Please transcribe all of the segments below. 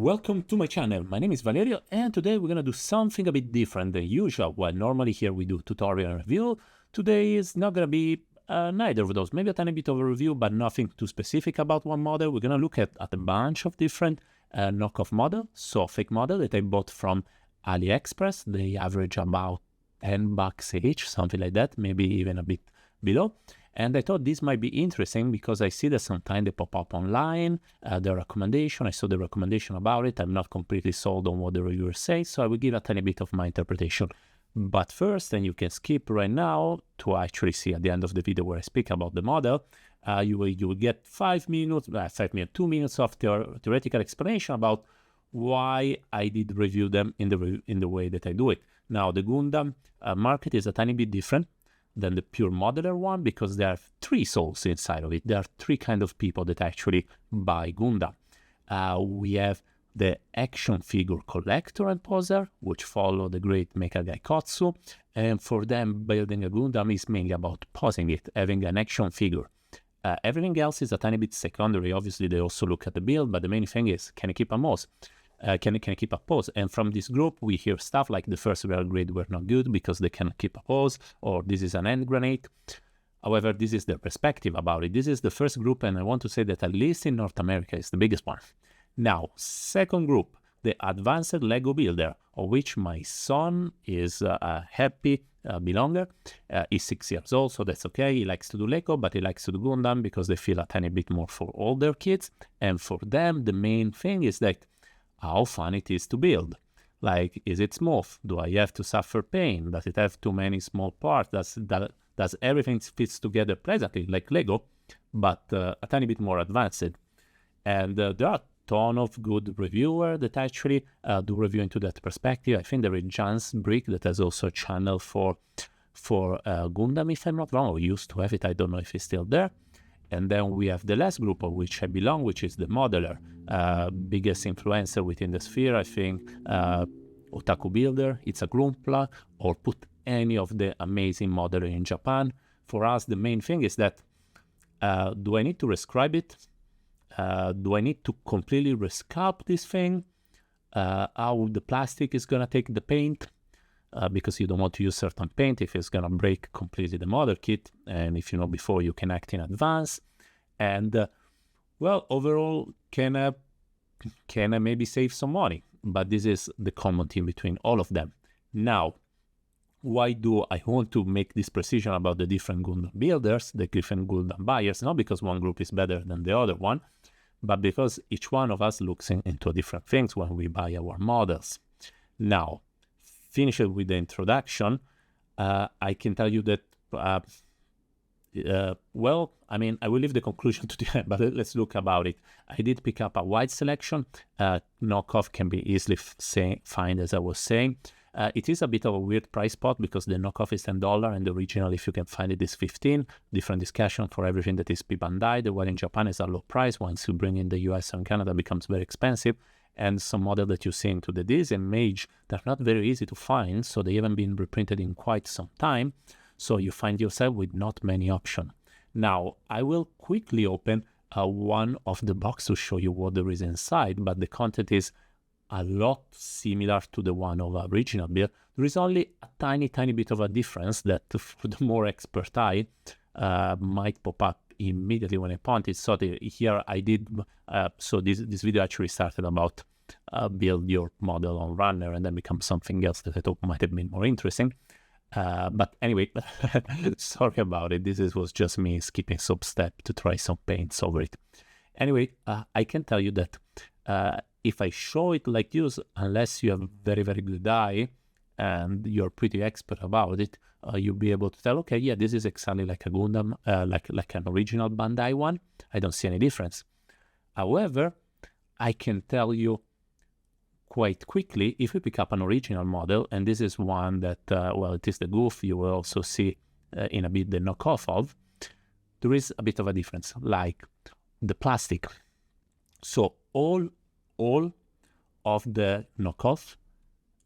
Welcome to my channel. My name is Valerio and today we're gonna do something a bit different than usual. While normally here we do tutorial and review, today is not gonna be neither of those. Maybe a tiny bit of a review, but nothing too specific about one model. We're gonna look at a bunch of different knockoff models, so fake model that I bought from Aliexpress. They average about $10 each, something like that, maybe even a bit below. And I thought this might be interesting because I see that sometimes they pop up online, the recommendation. I saw the recommendation about it. I'm not completely sold on what the reviewers say, so I will give a tiny bit of my interpretation. But first, and you can skip right now to actually see at the end of the video where I speak about the model, you will get 2 minutes of theoretical explanation about why I did review them in the way that I do it. Now, the Gundam market is a tiny bit different than the pure modeler one because there are 3 souls inside of it. There are 3 kind of people that actually buy Gundam. We have the action figure collector and poser, which follow the great Mecha Gaikotsu, and for them building a Gundam is mainly about posing it, having an action figure. Everything else is a tiny bit secondary. Obviously they also look at the build, but the main thing is, can I keep a pose? Can I keep a pose? And from this group, we hear stuff like the first real grade were not good because they cannot keep a pose, or this is an hand grenade. However, this is their perspective about it. This is the first group, and I want to say that at least in North America, it's the biggest one. Now, second group, the advanced Lego builder, of which my son is a happy belonger. He's 6 years old, so that's okay. He likes to do Lego, but he likes to do Gundam because they feel a tiny bit more for older kids. And for them, the main thing is that how fun it is to build. Like, is it smooth? Do I have to suffer pain? Does it have too many small parts? Does everything fits together pleasantly, like Lego, but a tiny bit more advanced? And there are a ton of good reviewers that actually do review into that perspective. I think there is Jan's Brick that has also a channel for Gundam, if I'm not wrong, or used to have it. I don't know if it's still there. And then we have the last group of which I belong, which is the modeler. Biggest influencer within the sphere, I think, Otaku Builder, it's a Grumpla, or put any of the amazing modeler in Japan. For us, the main thing is that, do I need to rescribe it? Do I need to completely resculpt this thing? How the plastic is gonna take the paint? Because you don't want to use certain paint if it's gonna break completely the model kit, and if you know before, you can act in advance. And well, overall, can I maybe save some money? But this is the common theme between all of them. Now, why do I want to make this precision about the different Gundam builders, the different Gundam buyers? Not because one group is better than the other one, but because each one of us looks into different things when we buy our models. Now, finish it with the introduction. I can tell you that, well, I mean, I will leave the conclusion to the end, but let's look about it. I did pick up a wide selection. Knockoff can be easily found, as I was saying. It is a bit of a weird price spot because the knockoff is $10 and the original, if you can find it, is $15. Different discussion for everything that is P Bandai. The one in Japan is a low price. Once you bring in the US and Canada, it becomes very expensive. And some model that you see into the Diz and Mage, they're not very easy to find, so they haven't been reprinted in quite some time. So you find yourself with not many options. Now, I will quickly open one of the boxes to show you what there is inside, but the content is a lot similar to the one of the original build. There is only a tiny bit of a difference that for the more expert eye might pop up immediately when I point it. So here I did, so this video actually started about build your model on Runner and then become something else that I thought might have been more interesting. But anyway, sorry about it. This was just me skipping some step to try some paints over it. Anyway, I can tell you that if I show it like this, unless you have very good eye and you're pretty expert about it, you'll be able to tell, okay, yeah, this is exactly like a Gundam, like an original Bandai one. I don't see any difference. However, I can tell you quite quickly, if you pick up an original model, and this is one that, well, it is the goof, you will also see in a bit the knockoff of, there is a bit of a difference, like the plastic. So all of the knockoff,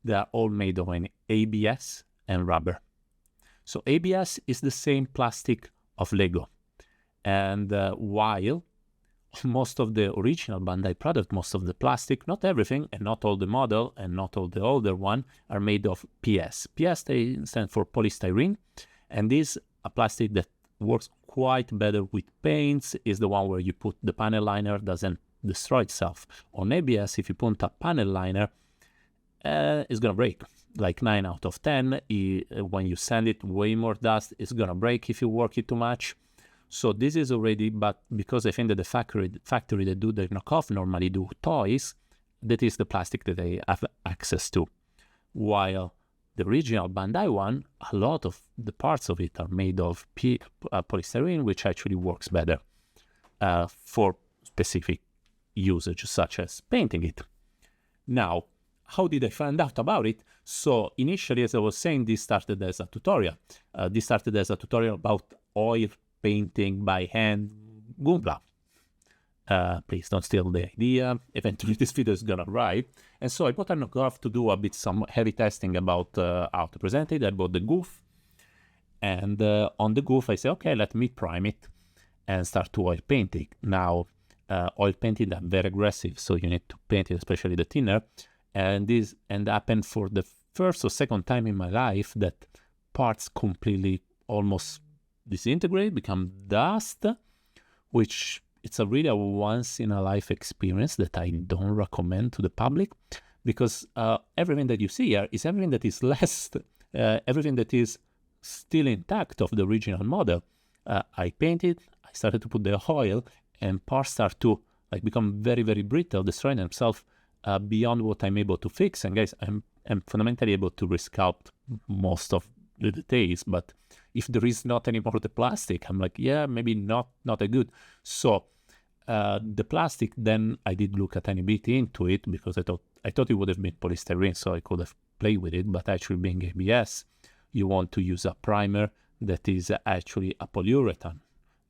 they are all made of an ABS and rubber. So ABS is the same plastic of Lego. And while most of the original Bandai product, most of the plastic, not everything, and not all the model, and not all the older one, are made of PS. PS stands for polystyrene, and this a plastic that works quite better with paints, is the one where you put the panel liner, doesn't destroy itself. On ABS, if you put a panel liner, it's gonna break. Like 9 out of 10, when you sand it, way more dust, it's gonna break if you work it too much. So this is already, but because I think that the factory that do the knockoff normally do toys, that is the plastic that they have access to. While the original Bandai one, a lot of the parts of it are made of polystyrene, which actually works better for specific usage, such as painting it. Now, how did I find out about it? So initially, as I was saying, this started as a tutorial. This started as a tutorial about oil painting by hand Gundam. Please don't steal the idea. Eventually this video is gonna arrive. And so I bought a knockoff to do some heavy testing about how to present it. I bought the goof. And on the goof, I said, okay, let me prime it and start to oil painting. Now, oil painting are very aggressive, so you need to paint it, especially the thinner. And this happened for the first or second time in my life that parts completely almost disintegrate, become dust, which it's a really once in a life experience that I don't recommend to the public, because everything that you see here is everything that is everything that is still intact of the original model. I painted, I started to put the oil, and parts start to become very, very brittle, destroying themselves beyond what I'm able to fix. And guys, I'm fundamentally able to resculpt most of the details, but if there is not any more of the plastic, I'm like, yeah, maybe not that good. So the plastic, then I did look a tiny bit into it, because I thought it would have been polystyrene, so I could have played with it. But actually, being ABS, you want to use a primer that is actually a polyurethane,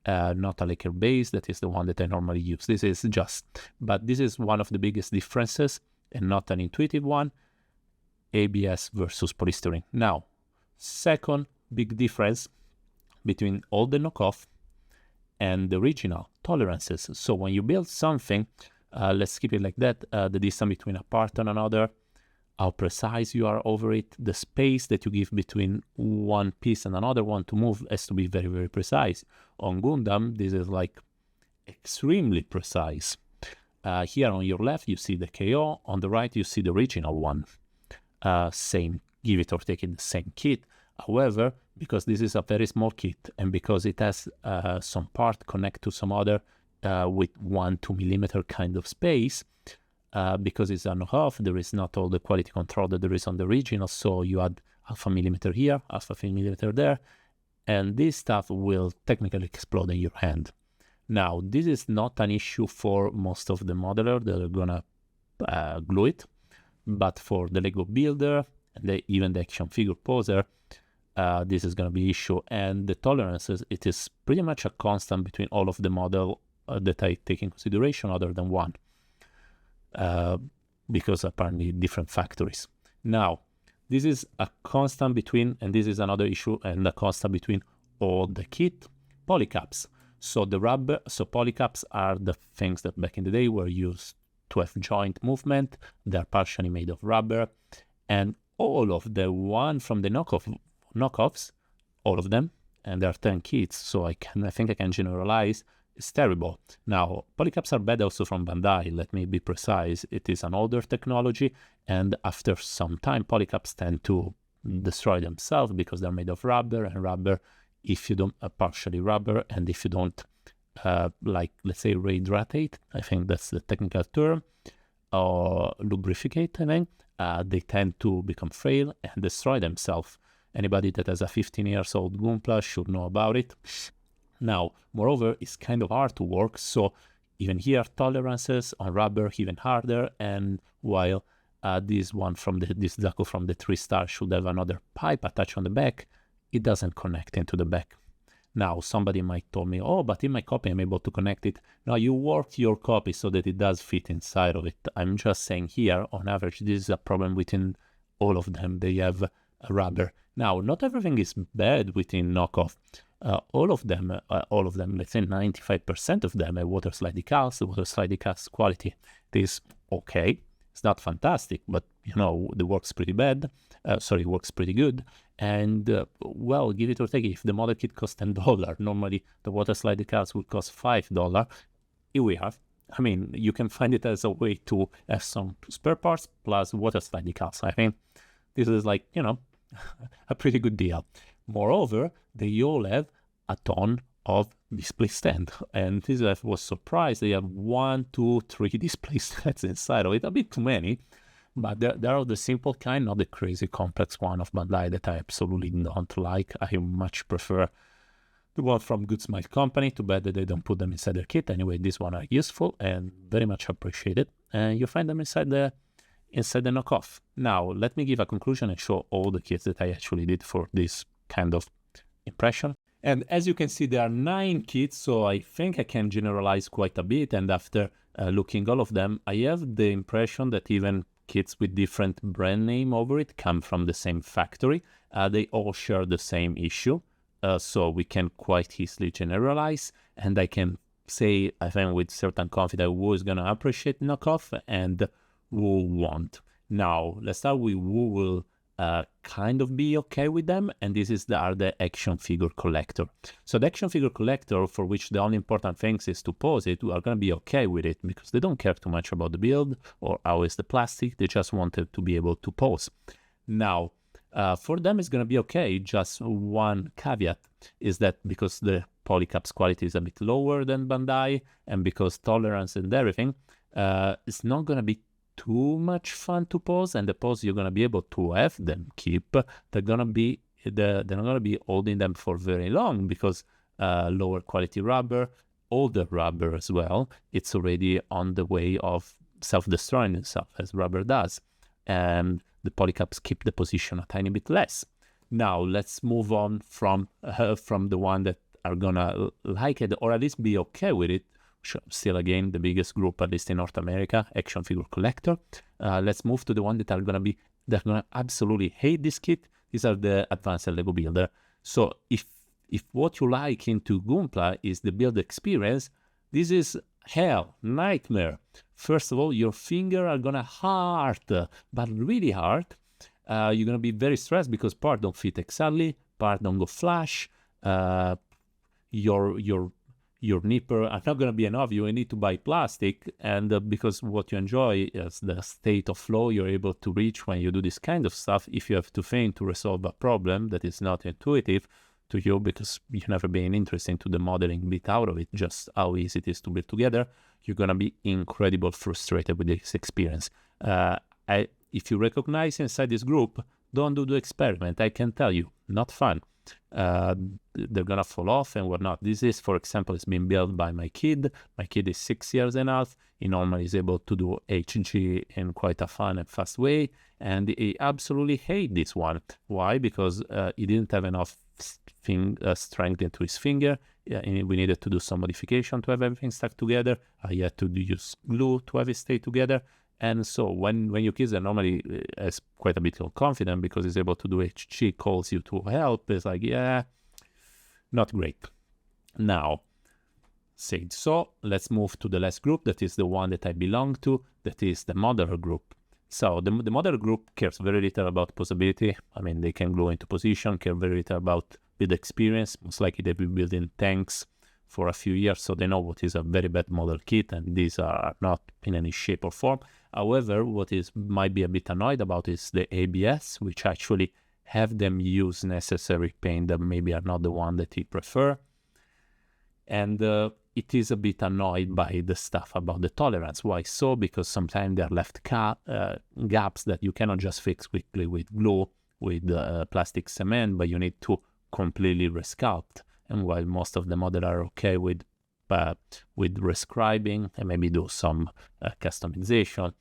not a lacquer base. That is the one that I normally use. This is one of the biggest differences, and not an intuitive one, ABS versus polystyrene. Now, second big difference between all the knockoff and the original: tolerances. So when you build something, let's keep it like that, the distance between a part and another, how precise you are over it, the space that you give between one piece and another one to move has to be very, very precise. On Gundam, this is extremely precise. Here on your left, you see the KO. On the right, you see the original one. Same, give it or take it, the same kit. However, because this is a very small kit, and because it has some part connect to some other with 1-2 millimeter kind of space, because it's a knockoff, there is not all the quality control that there is on the original. So you add half a millimeter here, half a millimeter there, and this stuff will technically explode in your hand. Now, this is not an issue for most of the modeler that are gonna glue it, but for the Lego builder and even the action figure poser, this is going to be an issue. And the tolerances, it is pretty much a constant between all of the model that I take in consideration, other than one, because apparently different factories. Now, this is a constant between, and this is another issue, and a constant between all the kit, polycaps. So the rubber, so polycaps are the things that back in the day were used to have joint movement. They're partially made of rubber, and all of the one from the knockoffs, all of them, and there are 10 kits, so I think I can generalize, it's terrible. Now, polycaps are bad also from Bandai, let me be precise. It is an older technology, and after some time, polycaps tend to destroy themselves because they're made of rubber, and rubber, if you don't, partially rubber, and if you don't, let's say, rehydrate, I think that's the technical term, or lubricate, they tend to become frail and destroy themselves. Anybody that has a 15 years old Gunpla should know about it. Now, moreover, it's kind of hard to work, so even here, tolerances on rubber even harder, and while this one from this Zaku from the 3-star should have another pipe attached on the back, it doesn't connect into the back. Now, somebody might tell me, oh, but in my copy I'm able to connect it. Now, you worked your copy so that it does fit inside of it. I'm just saying here, on average, this is a problem within all of them. They have a rubber. Now, not everything is bad within knockoff. all of them, let's say 95% of them have water slide decals. The water slide decals quality is okay. It's not fantastic, but the works pretty bad. Works pretty good. And well, give it or take it. If the model kit costs $10, normally the water slide decals would cost $5. Here we have. I mean, you can find it as a way to have some spare parts plus water slide decals. I think this is like, a pretty good deal. Moreover, they all have a ton of display stand, and this I was surprised. They have 1, 2, 3 display stands inside of it, a bit too many, but there are the simple kind, not the crazy complex one of Bandai that I absolutely don't like. I much prefer the one from Good Smile Company. Too bad that they don't put them inside their kit. Anyway, this one are useful and very much appreciated, and you find them inside the knockoff. Now, let me give a conclusion and show all the kits that I actually did for this kind of impression. And as you can see, there are 9 kits, so I think I can generalize quite a bit. And after looking all of them, I have the impression that even kits with different brand name over it come from the same factory. They all share the same issue, so we can quite easily generalize. And I can say, I think with certain confidence, who is going to appreciate knockoff and who won't. Now, let's start with who will kind of be okay with them, and this is the action figure collector. So the action figure collector, for which the only important things is to pose it, are going to be okay with it because they don't care too much about the build or how is the plastic. They just wanted to be able to pose. Now, for them it's going to be okay. Just one caveat is that because the Polycaps quality is a bit lower than Bandai, and because tolerance and everything, it's not going to be too much fun to pose, and the pose you're going to be able to have them keep, they're not going to be holding them for very long because lower quality rubber, older rubber as well, it's already on the way of self-destroying itself as rubber does, and the Polycaps keep the position a tiny bit less. Now let's move on from the one that are gonna like it or at least be okay with it. Still, again, the biggest group, at least in North America, action figure collector. Let's move to the one that they're gonna absolutely hate this kit. These are the advanced Lego builder. So if what you like into Gunpla is the build experience, this is hell, nightmare. First of all, your finger are gonna hurt, but really hard. You're gonna be very stressed because part don't fit exactly, part don't go flash. Your nipper are not going to be enough. You need to buy plastic, and because what you enjoy is the state of flow you're able to reach when you do this kind of stuff. If you have to feign to resolve a problem that is not intuitive to you because you've never been interested into the modeling bit out of it, just how easy it is to build together, you're going to be incredibly frustrated with this experience. If you recognize inside this group, don't do the experiment. I can tell you, not fun. They're gonna fall off and whatnot. This is, for example, it's been built by my kid. My kid is 6 years and a half. He normally is able to do HG in quite a fun and fast way, and he absolutely hates this one. Why? Because he didn't have enough strength into his finger. We needed to do some modification to have everything stuck together. He had to use glue to have it stay together. And so when your kids are normally has quite a bit of confidence because he's able to do HG, calls you to help, it's like, yeah, not great. Now, said so, let's move to the last group. That is the one that I belong to. That is the modeler group. So the modeler group cares very little about posability. I mean, they can glue into position, care very little about build experience. Most likely they've been building tanks for a few years, so they know what is a very bad model kit, and these are not in any shape or form. However, what might be a bit annoyed about is the ABS, which actually have them use necessary paint that maybe are not the one that he prefer. And it is a bit annoyed by the stuff about the tolerance. Why so? Because sometimes there are left gaps that you cannot just fix quickly with glue, with plastic cement, but you need to completely resculpt. And while most of the models are okay with rescribing and maybe do some customization,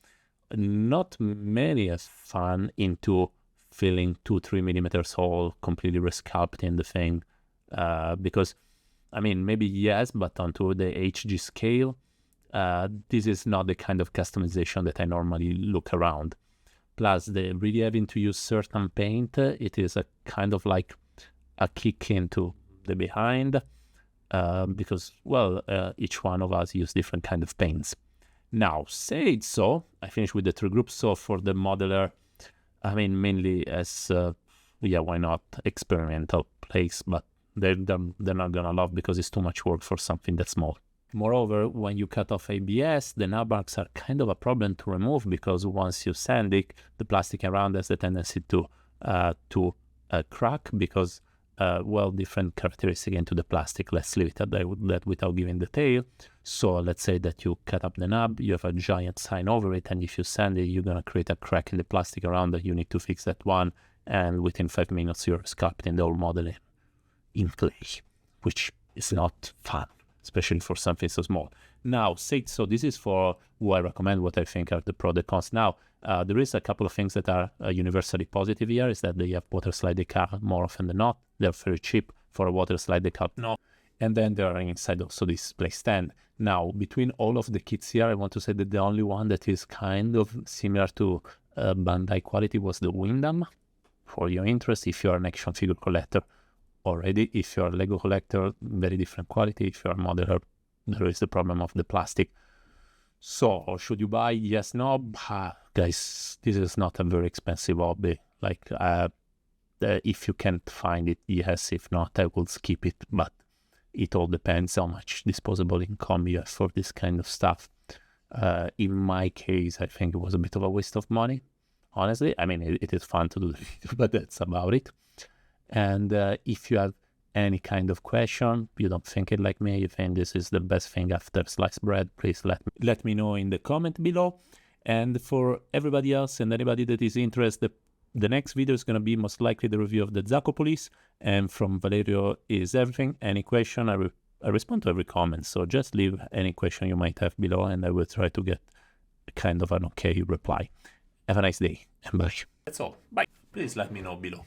not many are fun into filling 2-3 millimeters hole, completely resculpting the thing, because I mean, maybe yes, but onto the HG scale, this is not the kind of customization that I normally look around. Plus, they really having to use certain paint, it is a kind of like a kick into behind because, well, each one of us use different kind of paints. Now, said so, I finished with the 3 groups. So for the modeler, I mean, mainly as, yeah, why not, experimental place, but they're not gonna love because it's too much work for something that small. Moreover, when you cut off ABS, the nub marks are kind of a problem to remove because once you sand it, the plastic around has the tendency to crack because, well, different characteristics into the plastic. Let's leave it at that without giving detail. So let's say that you cut up the nub, you have a giant sign over it, and if you sand it, you're gonna create a crack in the plastic around it. You need to fix that one, and within 5 minutes, you're sculpting the whole model in clay, which is not fun, especially for something so small. Now, so this is for who I recommend, what I think are the pros and cons. Now, there is a couple of things that are universally positive here, is that they have water slide decal more often than not. They're very cheap for a water slide decal. No. And then they are inside also this display stand. Now, between all of the kits here, I want to say that the only one that is kind of similar to Bandai quality was the Gundam. For your interest, if you're an action figure collector, already. If you're a Lego collector, very different quality. If you're a modeler, there is the problem of the plastic. So, should you buy? Yes, no? Guys, this is not a very expensive hobby. Like, if you can't find it, yes. If not, I will skip it. But it all depends how much disposable income you have for this kind of stuff. In my case, I think it was a bit of a waste of money. Honestly, I mean, it is fun to do the video, but that's about it. And if you have any kind of question, you don't think it like me, you think this is the best thing after sliced bread, please let me know in the comment below. And for everybody else and anybody that is interested, the next video is going to be most likely the review of the Zacco Police. And from Valerio is everything. Any question, I respond to every comment. So just leave any question you might have below, and I will try to get kind of an okay reply. Have a nice day, and bye. That's all. Bye. Please let me know below.